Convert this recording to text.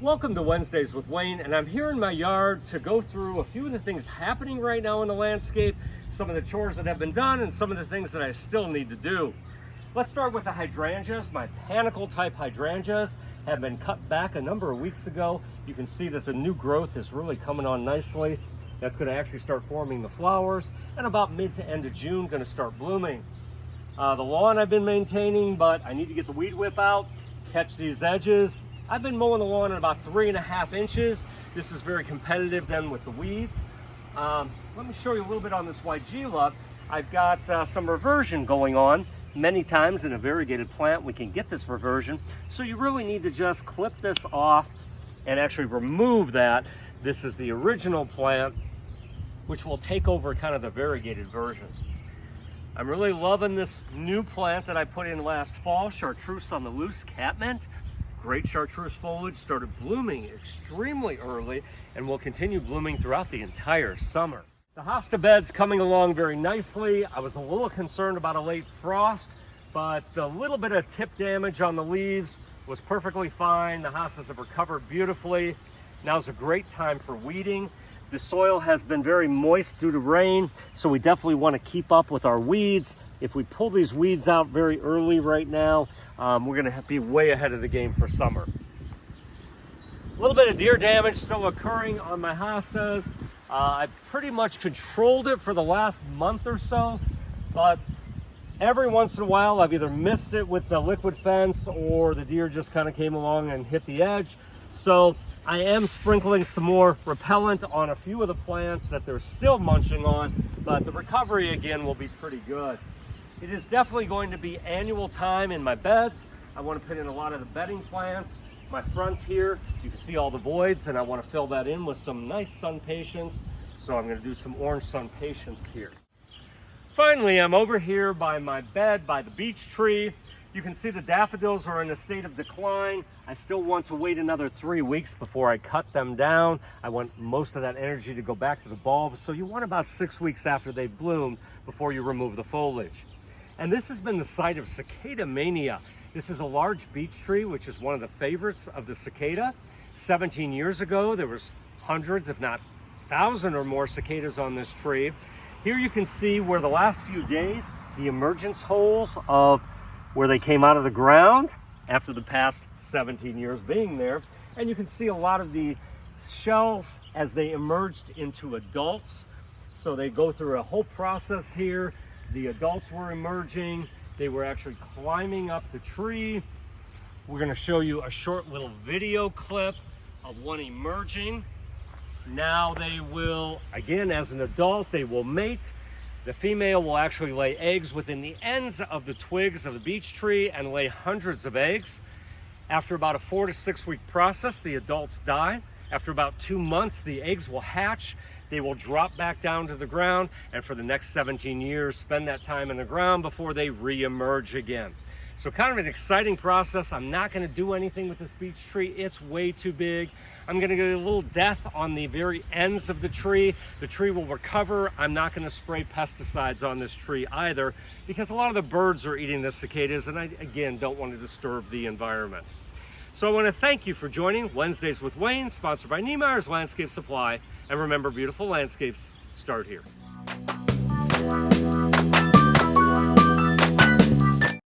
Welcome to Wednesdays with Wayne, and I'm here in my yard to go through a few of the things happening right now in the landscape, some of the chores that have been done, and some of the things that I still need to do. Let's start with the hydrangeas. My panicle type hydrangeas have been cut back a number of weeks ago. You can see that the new growth is really coming on nicely. That's going to actually start forming the flowers, and about mid to end of June going to start blooming. The lawn I've been maintaining, but I need to get the weed whip out, catch these edges. I've been mowing the lawn at about 3.5 inches. This is very competitive then with the weeds. Let me show you a little bit on this Weigela. I've got some reversion going on. Many times in a variegated plant we can get this reversion, so you really need to just clip this off and actually remove that. This is the original plant, which will take over kind of the variegated version. I'm really loving this new plant that I put in last fall, chartreuse on the loose, catmint. Great chartreuse foliage, started blooming extremely early and will continue blooming throughout the entire summer. The hosta bed's coming along very nicely. I was a little concerned about a late frost, but the little bit of tip damage on the leaves was perfectly fine. The hostas have recovered beautifully. Now's a great time for weeding. The soil has been very moist due to rain, so we definitely want to keep up with our weeds. If we pull these weeds out very early right now, we're going to be way ahead of the game for summer. A little bit of deer damage still occurring on my hostas. I've pretty much controlled it for the last month or so, but every once in a while I've either missed it with the liquid fence or the deer just kind of came along and hit the edge. So I am sprinkling some more repellent on a few of the plants that they're still munching on, but the recovery again will be pretty good. It is definitely going to be annual time in my beds. I want to put in a lot of the bedding plants. My front here, you can see all the voids, and I want to fill that in with some nice sun patience. So I'm going to do some orange sun patience here. Finally, I'm over here by my bed, by the beech tree. You can see the daffodils are in a state of decline. I still want to wait another 3 weeks before I cut them down. I want most of that energy to go back to the bulbs. So you want about 6 weeks after they bloom before you remove the foliage. And this has been the site of cicada mania. This is a large beech tree, which is one of the favorites of the cicada. 17 years ago, there was hundreds, if not 1,000 or more cicadas on this tree. Here you can see where the last few days, the emergence holes of where they came out of the ground after the past 17 years being there. And you can see a lot of the shells as they emerged into adults. So they go through a whole process here. The adults were emerging. They were actually climbing up the tree. We're going to show you a short little video clip of one emerging. Now they will, again, as an adult, they will mate. The female will actually lay eggs within the ends of the twigs of the beech tree and lay hundreds of eggs. After about a 4 to 6 week process, the adults die. After about 2 months, the eggs will hatch. They will drop back down to the ground, and for the next 17 years, spend that time in the ground before they re-emerge again. So kind of an exciting process. I'm not going to do anything with this beech tree. It's way too big. I'm going to get a little death on the very ends of the tree. The tree will recover. I'm not going to spray pesticides on this tree either, because a lot of the birds are eating the cicadas, and I, again, don't want to disturb the environment. So I want to thank you for joining Wednesdays with Wayne, sponsored by Niemeyer's Landscape Supply. And remember, beautiful landscapes start here.